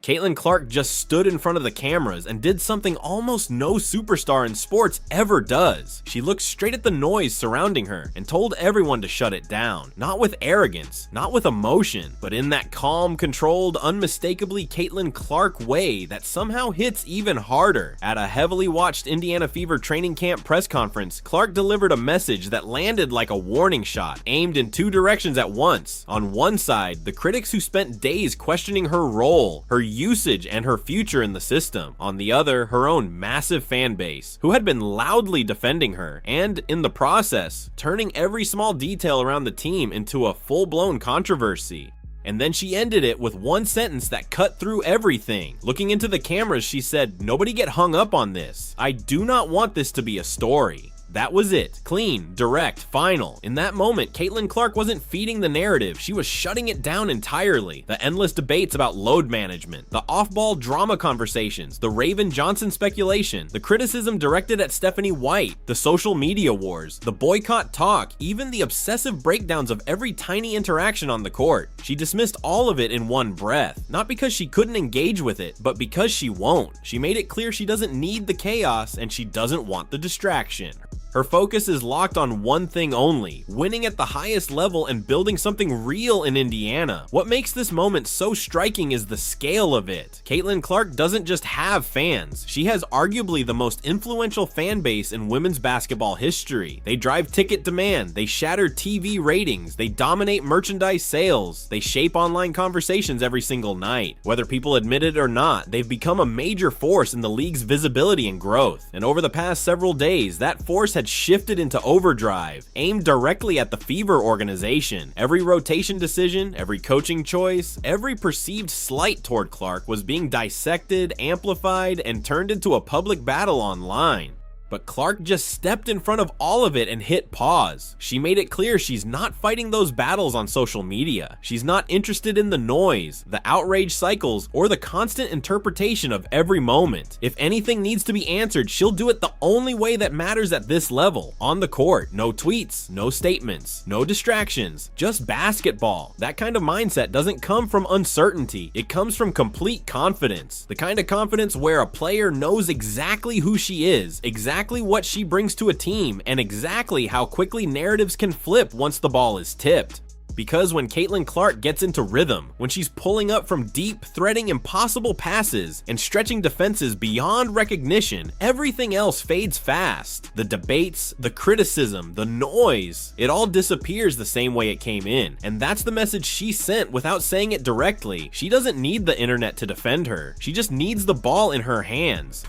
Caitlin Clark just stood in front of the cameras and did something almost no superstar in sports ever does. She looked straight at the noise surrounding her and told everyone to shut it down. Not with arrogance, not with emotion, but in that calm, controlled, unmistakably Caitlin Clark way that somehow hits even harder. At a heavily watched Indiana Fever training camp press conference, Clark delivered a message that landed like a warning shot, aimed in two directions at once. On one side, the critics who spent days questioning her role, her usage, and her future in the system. On the other, her own massive fan base, who had been loudly defending her, and in the process, turning every small detail around the team into a full-blown controversy. And then she ended it with one sentence that cut through everything. Looking into the cameras, she said, "Nobody get hung up on this. I do not want this to be a story." That was it. Clean, direct, final. In that moment, Caitlin Clark wasn't feeding the narrative, she was shutting it down entirely. The endless debates about load management, the off-ball drama conversations, the Raven Johnson speculation, the criticism directed at Stephanie White, the social media wars, the boycott talk, even the obsessive breakdowns of every tiny interaction on the court. She dismissed all of it in one breath, not because she couldn't engage with it, but because she won't. She made it clear she doesn't need the chaos and she doesn't want the distraction. Her focus is locked on one thing only: winning at the highest level and building something real in Indiana. What makes this moment so striking is the scale of it. Caitlin Clark doesn't just have fans, she has arguably the most influential fan base in women's basketball history. They drive ticket demand, they shatter TV ratings, they dominate merchandise sales, they shape online conversations every single night. Whether people admit it or not, they've become a major force in the league's visibility and growth. And over the past several days, that force had shifted into overdrive, aimed directly at the Fever organization. Every rotation decision, every coaching choice, every perceived slight toward Clark was being dissected, amplified, and turned into a public battle online. But Clark just stepped in front of all of it and hit pause. She made it clear she's not fighting those battles on social media. She's not interested in the noise, the outrage cycles, or the constant interpretation of every moment. If anything needs to be answered, she'll do it the only way that matters at this level. On the court, no tweets, no statements, no distractions, just basketball. That kind of mindset doesn't come from uncertainty. It comes from complete confidence. The kind of confidence where a player knows exactly who she is, exactly what she brings to a team, and exactly how quickly narratives can flip once the ball is tipped. Because when Caitlin Clark gets into rhythm, when she's pulling up from deep, threading impossible passes and stretching defenses beyond recognition, everything else fades fast. The debates, the criticism, the noise, it all disappears the same way it came in. And that's the message she sent without saying it directly. She doesn't need the internet to defend her. She just needs the ball in her hands.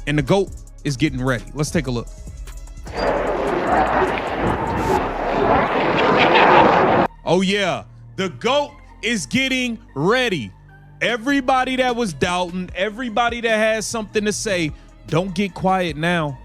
And the GOAT is getting ready. Let's take a look. Oh yeah, the GOAT is getting ready. Everybody that was doubting, everybody that has something to say, don't get quiet now.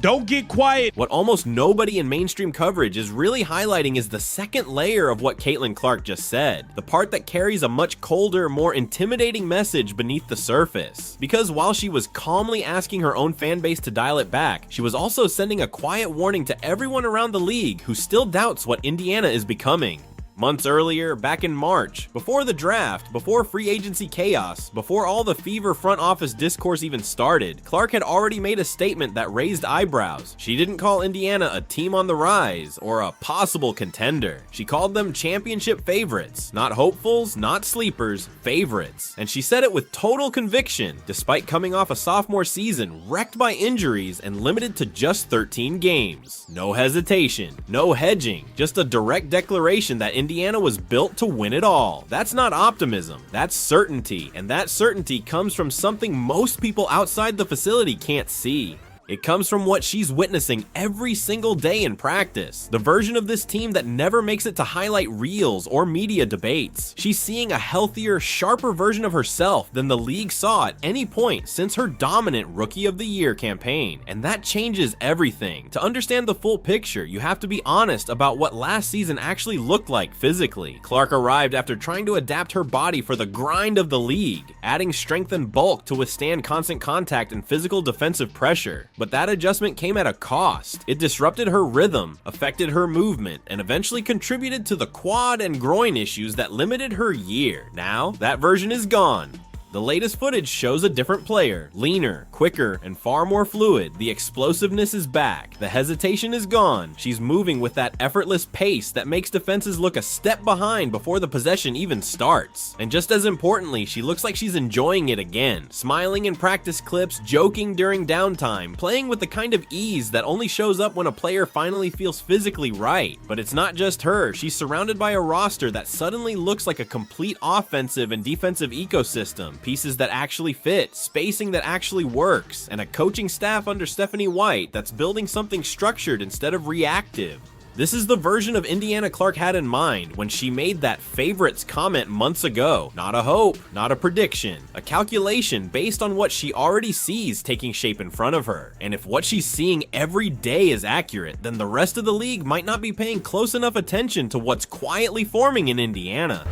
Don't get quiet. What almost nobody in mainstream coverage is really highlighting is the second layer of what Caitlin Clark just said. The part that carries a much colder, more intimidating message beneath the surface. Because while she was calmly asking her own fan base to dial it back, she was also sending a quiet warning to everyone around the league who still doubts what Indiana is becoming. Months earlier, back in March, before the draft, before free agency chaos, before all the Fever front office discourse even started, Clark had already made a statement that raised eyebrows. She didn't call Indiana a team on the rise or a possible contender. She called them championship favorites. Not hopefuls, not sleepers, favorites. And she said it with total conviction, despite coming off a sophomore season wrecked by injuries and limited to just 13 games. No hesitation, no hedging, just a direct declaration that Indiana was built to win it all. That's not optimism, that's certainty, and that certainty comes from something most people outside the facility can't see. It comes from what she's witnessing every single day in practice. The version of this team that never makes it to highlight reels or media debates. She's seeing a healthier, sharper version of herself than the league saw at any point since her dominant Rookie of the Year campaign. And that changes everything. To understand the full picture, you have to be honest about what last season actually looked like physically. Clark arrived after trying to adapt her body for the grind of the league, adding strength and bulk to withstand constant contact and physical defensive pressure. But that adjustment came at a cost. It disrupted her rhythm, affected her movement, and eventually contributed to the quad and groin issues that limited her year. Now, that version is gone. The latest footage shows a different player, leaner, quicker, and far more fluid. The explosiveness is back, the hesitation is gone. She's moving with that effortless pace that makes defenses look a step behind before the possession even starts. And just as importantly, she looks like she's enjoying it again, smiling in practice clips, joking during downtime, playing with the kind of ease that only shows up when a player finally feels physically right. But it's not just her, she's surrounded by a roster that suddenly looks like a complete offensive and defensive ecosystem, pieces that actually fit, spacing that actually works, and a coaching staff under Stephanie White that's building something structured instead of reactive. This is the version of Indiana Clark had in mind when she made that favorites comment months ago. Not a hope, not a prediction, a calculation based on what she already sees taking shape in front of her. And if what she's seeing every day is accurate, then the rest of the league might not be paying close enough attention to what's quietly forming in Indiana.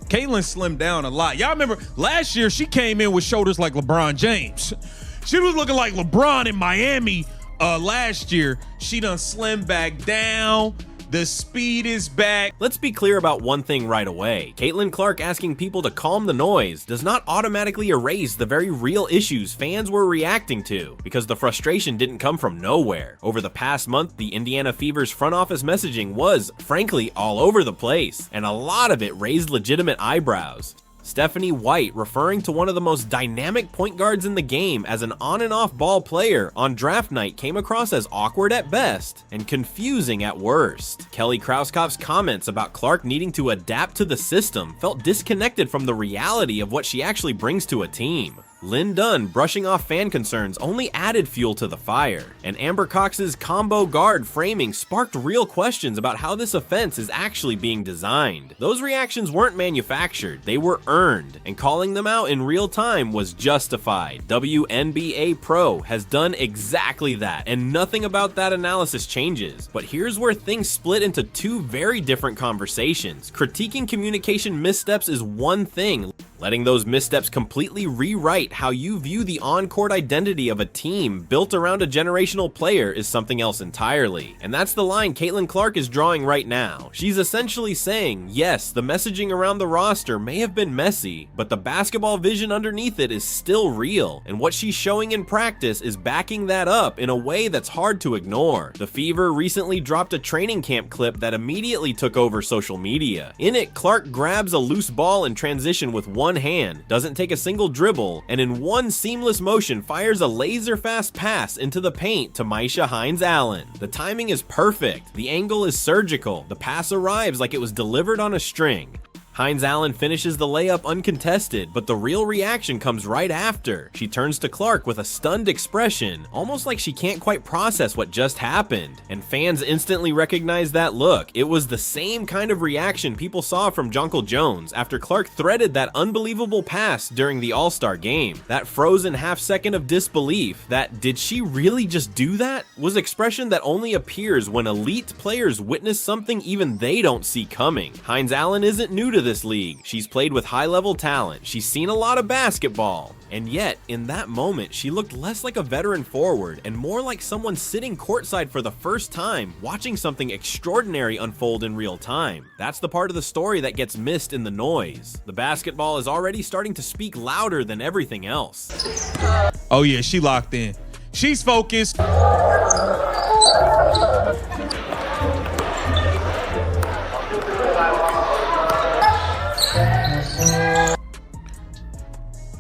Caitlin slimmed down a lot. Y'all remember last year she came in with shoulders like LeBron James. She was looking like LeBron in Miami. Last year, she done slimmed back down. The speed is back. Let's be clear about one thing right away. Caitlin Clark asking people to calm the noise does not automatically erase the very real issues fans were reacting to, because the frustration didn't come from nowhere. Over the past month, the Indiana Fever's front office messaging was, frankly, all over the place, and a lot of it raised legitimate eyebrows. Stephanie White referring to one of the most dynamic point guards in the game as an on and off ball player on draft night came across as awkward at best and confusing at worst. Kelly Krauskopf's comments about Clark needing to adapt to the system felt disconnected from the reality of what she actually brings to a team. Lynn Dunn brushing off fan concerns only added fuel to the fire, and Amber Cox's combo guard framing sparked real questions about how this offense is actually being designed. Those reactions weren't manufactured, they were earned, and calling them out in real time was justified. WNBA Pro has done exactly that, and nothing about that analysis changes. But here's where things split into two very different conversations. Critiquing communication missteps is one thing. Letting those missteps completely rewrite how you view the on-court identity of a team built around a generational player is something else entirely. And that's the line Caitlin Clark is drawing right now. She's essentially saying, yes, the messaging around the roster may have been messy, but the basketball vision underneath it is still real, and what she's showing in practice is backing that up in a way that's hard to ignore. The Fever recently dropped a training camp clip that immediately took over social media. In it, Clark grabs a loose ball in transition with one hand, doesn't take a single dribble, and in one seamless motion fires a laser-fast pass into the paint to Myisha Hines-Allen. The timing is perfect, the angle is surgical, the pass arrives like it was delivered on a string. Hines-Allen finishes the layup uncontested, but the real reaction comes right after. She turns to Clark with a stunned expression, almost like she can't quite process what just happened. And fans instantly recognize that look. It was the same kind of reaction people saw from Jonquel Jones after Clark threaded that unbelievable pass during the All-Star game. That frozen half second of disbelief, that "did she really just do that?" was expression that only appears when elite players witness something even they don't see coming. Hines-Allen isn't new to this league. She's played with high-level talent. She's seen a lot of basketball. And yet, in that moment, she looked less like a veteran forward and more like someone sitting courtside for the first time, watching something extraordinary unfold in real time. That's the part of the story that gets missed in the noise. The basketball is already starting to speak louder than everything else. Oh yeah, she locked in. She's focused.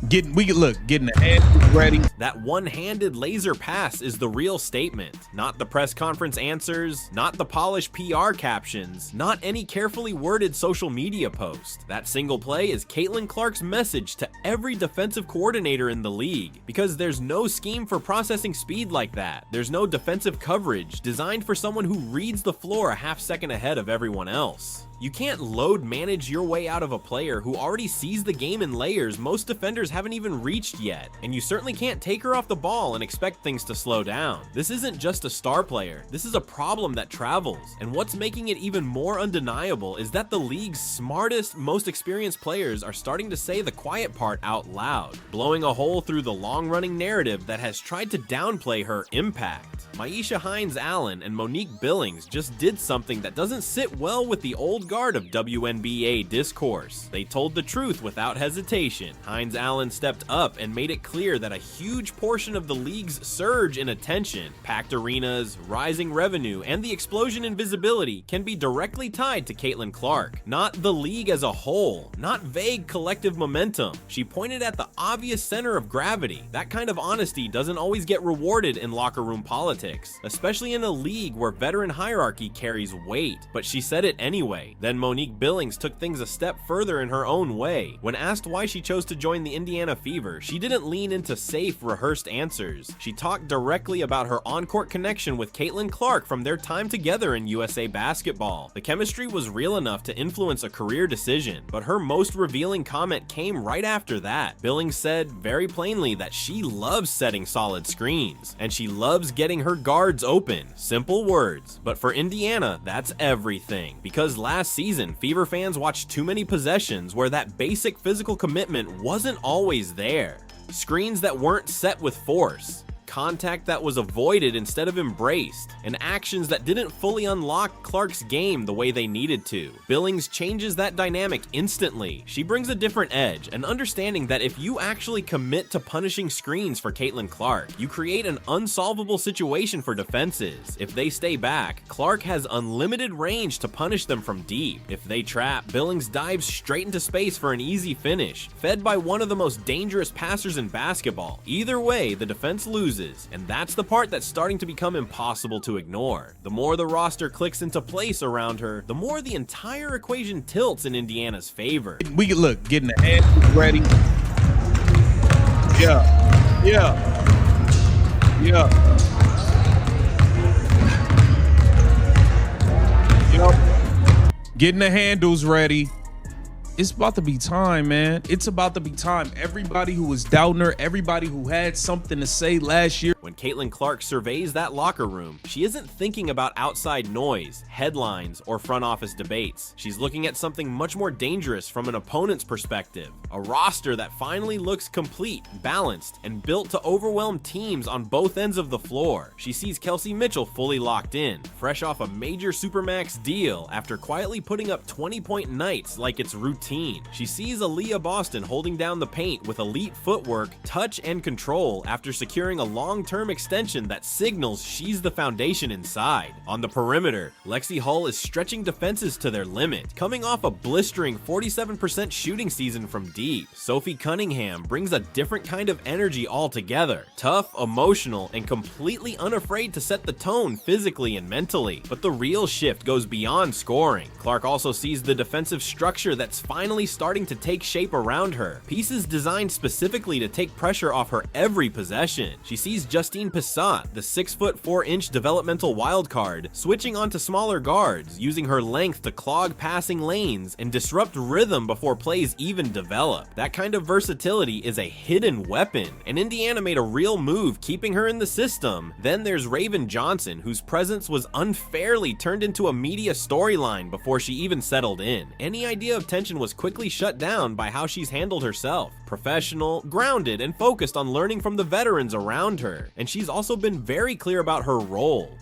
Getting the hands ready. That one-handed laser pass is the real statement. Not the press conference answers, not the polished PR captions, not any carefully worded social media post. That single play is Caitlin Clark's message to every defensive coordinator in the league, because there's no scheme for processing speed like that. There's no defensive coverage designed for someone who reads the floor a half second ahead of everyone else. You can't load manage your way out of a player who already sees the game in layers most defenders haven't even reached yet, and you certainly can't take her off the ball and expect things to slow down. This isn't just a star player, this is a problem that travels, and what's making it even more undeniable is that the league's smartest, most experienced players are starting to say the quiet part out loud, blowing a hole through the long-running narrative that has tried to downplay her impact. Maisha Hines-Allen and Monique Billings just did something that doesn't sit well with the old guard of WNBA discourse. They told the truth without hesitation. Hines-Allen stepped up and made it clear that a huge portion of the league's surge in attention, packed arenas, rising revenue, and the explosion in visibility can be directly tied to Caitlin Clark, not the league as a whole, not vague collective momentum. She pointed at the obvious center of gravity. That kind of honesty doesn't always get rewarded in locker room politics, especially in a league where veteran hierarchy carries weight, but she said it anyway. Then Monique Billings took things a step further in her own way. When asked why she chose to join the Indiana Fever, she didn't lean into safe, rehearsed answers. She talked directly about her on-court connection with Caitlin Clark from their time together in USA Basketball. The chemistry was real enough to influence a career decision, but her most revealing comment came right after that. Billings said very plainly that she loves setting solid screens, and she loves getting her guards open. Simple words, but for Indiana, that's everything. Because last season, Fever fans watched too many possessions where that basic physical commitment wasn't always there. Screens that weren't set with force, contact that was avoided instead of embraced, and actions that didn't fully unlock Clark's game the way they needed to. Billings changes that dynamic instantly. She brings a different edge, an understanding that if you actually commit to punishing screens for Caitlin Clark, you create an unsolvable situation for defenses. If they stay back, Clark has unlimited range to punish them from deep. If they trap, Billings dives straight into space for an easy finish, fed by one of the most dangerous passers in basketball. Either way, the defense loses, and that's the part that's starting to become impossible to ignore. The more the roster clicks into place around her, the more the entire equation tilts in Indiana's favor. We can look, getting the hands ready. Yeah. Yep. Getting the handles ready. It's about to be time, man. It's about to be time. Everybody who was doubting her, everybody who had something to say last year. When Caitlin Clark surveys that locker room, she isn't thinking about outside noise, headlines, or front office debates. She's looking at something much more dangerous from an opponent's perspective. A roster that finally looks complete, balanced, and built to overwhelm teams on both ends of the floor. She sees Kelsey Mitchell fully locked in, fresh off a major Supermax deal after quietly putting up 20-point nights like it's routine. She sees Aaliyah Boston holding down the paint with elite footwork, touch, and control after securing a long-term extension that signals she's the foundation inside. On the perimeter, Lexi Hull is stretching defenses to their limit, coming off a blistering 47% shooting season from deep. Sophie Cunningham brings a different kind of energy altogether, tough, emotional, and completely unafraid to set the tone physically and mentally. But the real shift goes beyond scoring. Clark also sees the defensive structure that's finally starting to take shape around her. Pieces designed specifically to take pressure off her every possession. She sees Justine Pissat, the 6'4" developmental wildcard, switching onto smaller guards, using her length to clog passing lanes and disrupt rhythm before plays even develop. That kind of versatility is a hidden weapon, and Indiana made a real move keeping her in the system. Then there's Raven Johnson, whose presence was unfairly turned into a media storyline before she even settled in. Any idea of tension was quickly shut down by how she's handled herself. Professional, grounded, and focused on learning from the veterans around her. And she's also been very clear about her role.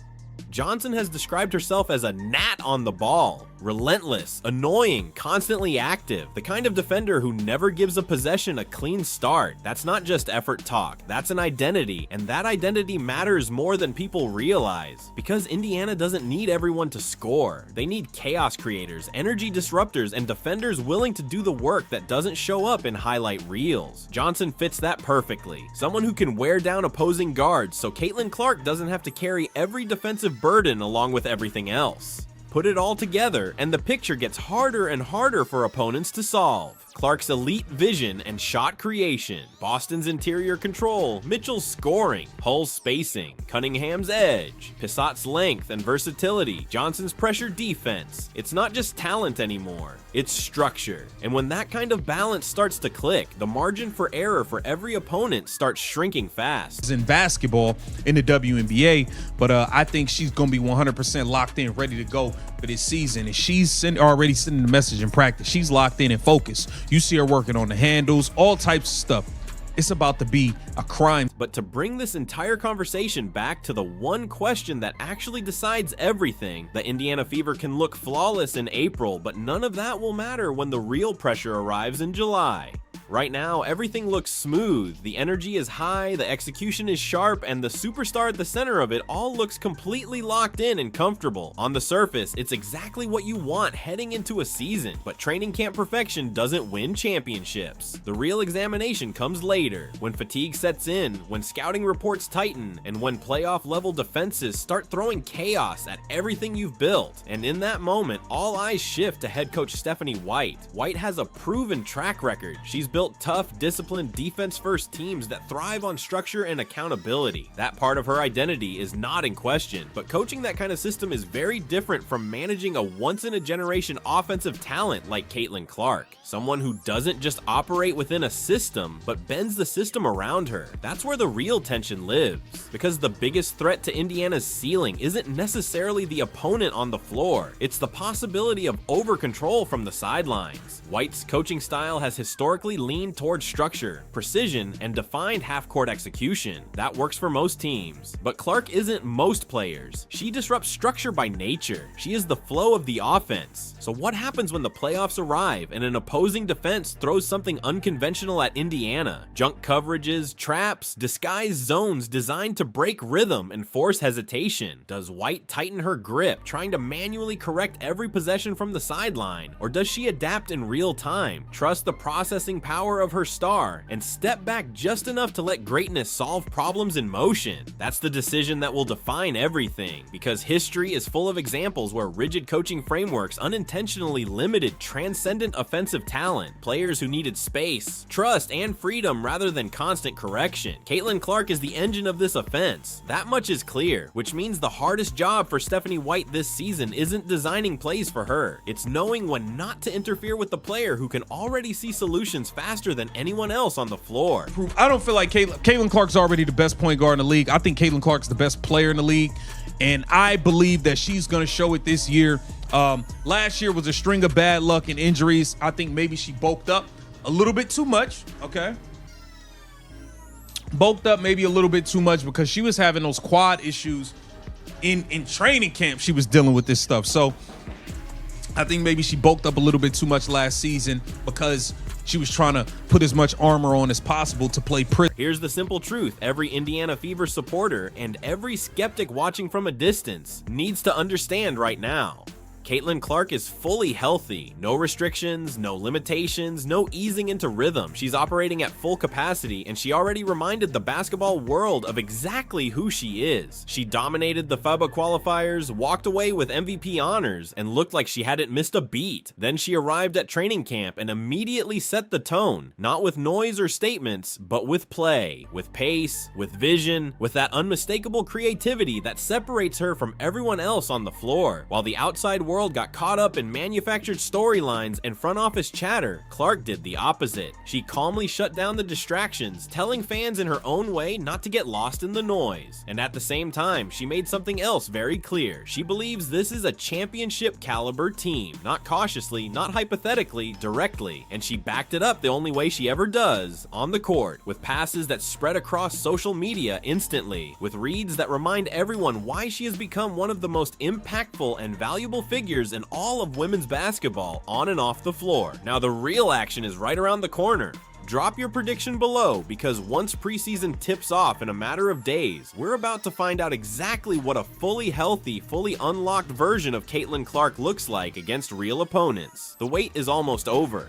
Johnson has described herself as a gnat on the ball. Relentless, annoying, constantly active, the kind of defender who never gives a possession a clean start. That's not just effort talk, that's an identity, and that identity matters more than people realize. Because Indiana doesn't need everyone to score. They need chaos creators, energy disruptors, and defenders willing to do the work that doesn't show up in highlight reels. Johnson fits that perfectly. Someone who can wear down opposing guards so Caitlin Clark doesn't have to carry every defensive burden along with everything else. Put it all together, and the picture gets harder and harder for opponents to solve. Clark's elite vision and shot creation, Boston's interior control, Mitchell's scoring, Hull's spacing, Cunningham's edge, Pissat's length and versatility, Johnson's pressure defense. It's not just talent anymore, it's structure. And when that kind of balance starts to click, the margin for error for every opponent starts shrinking fast. In basketball in the WNBA, but I think she's going to be 100% locked in, ready to go for this season. And she's already sending the message in practice. She's locked in and focused. You see her working on the handles, all types of stuff. it's about to be a crime. But to bring this entire conversation back to the one question that actually decides everything, the Indiana Fever can look flawless in April, but none of that will matter when the real pressure arrives in July. Right now, everything looks smooth, the energy is high, the execution is sharp, and the superstar at the center of it all looks completely locked in and comfortable. On the surface, it's exactly what you want heading into a season, but training camp perfection doesn't win championships. The real examination comes later, when fatigue sets in, when scouting reports tighten, and when playoff-level defenses start throwing chaos at everything you've built. And in that moment, all eyes shift to head coach Stephanie White. White has a proven track record. She's built tough, disciplined, defense-first teams that thrive on structure and accountability. That part of her identity is not in question, but coaching that kind of system is very different from managing a once-in-a-generation offensive talent like Caitlin Clark, someone who doesn't just operate within a system, but bends the system around her. That's where the real tension lives, because the biggest threat to Indiana's ceiling isn't necessarily the opponent on the floor, it's the possibility of over-control from the sidelines. White's coaching style has historically leaned towards structure, precision, and defined half-court execution. That works for most teams. But Clark isn't most players. She disrupts structure by nature. She is the flow of the offense. So what happens when the playoffs arrive and an opposing defense throws something unconventional at Indiana? Junk coverages, traps, disguised zones designed to break rhythm and force hesitation. Does White tighten her grip, trying to manually correct every possession from the sideline? Or does she adapt in real time, trust the processing power of her star, and step back just enough to let greatness solve problems in motion? That's the decision that will define everything, because history is full of examples where rigid coaching frameworks unintentionally limited transcendent offensive talent, players who needed space, trust, and freedom rather than constant correction. Caitlin Clark is the engine of this offense. That much is clear, which means the hardest job for Stephanie White this season isn't designing plays for her. It's knowing when not to interfere with the player who can already see solutions faster than anyone else on the floor. I don't feel like Caitlin Clark's already the best point guard in the league. I think Caitlin Clark's the best player in the league, and I believe that she's going to show it this year. Last year was a string of bad luck and injuries. I think maybe she bulked up a little bit too much. Okay. Bulked up maybe a little bit too much because she was having those quad issues in training camp. She was dealing with this stuff. So I think maybe she bulked up a little bit too much last season because she was trying to put as much armor on as possible to play prison. Here's the simple truth every Indiana Fever supporter and every skeptic watching from a distance needs to understand right now. Caitlin Clark is fully healthy. No restrictions, no limitations, no easing into rhythm. She's operating at full capacity, and she already reminded the basketball world of exactly who she is. She dominated the FIBA qualifiers, walked away with MVP honors, and looked like she hadn't missed a beat. Then she arrived at training camp and immediately set the tone, not with noise or statements, but with play, with pace, with vision, with that unmistakable creativity that separates her from everyone else on the floor. While the outside world got caught up in manufactured storylines and front office chatter, Clark did the opposite. She calmly shut down the distractions, telling fans in her own way not to get lost in the noise. And at the same time, she made something else very clear. She believes this is a championship caliber team, not cautiously, not hypothetically, directly. And she backed it up the only way she ever does, on the court, with passes that spread across social media instantly, with reads that remind everyone why she has become one of the most impactful and valuable figures in all of women's basketball on and off the floor. Now the real action is right around the corner. Drop your prediction below, because once preseason tips off in a matter of days, we're about to find out exactly what a fully healthy, fully unlocked version of Caitlin Clark looks like against real opponents. The wait is almost over.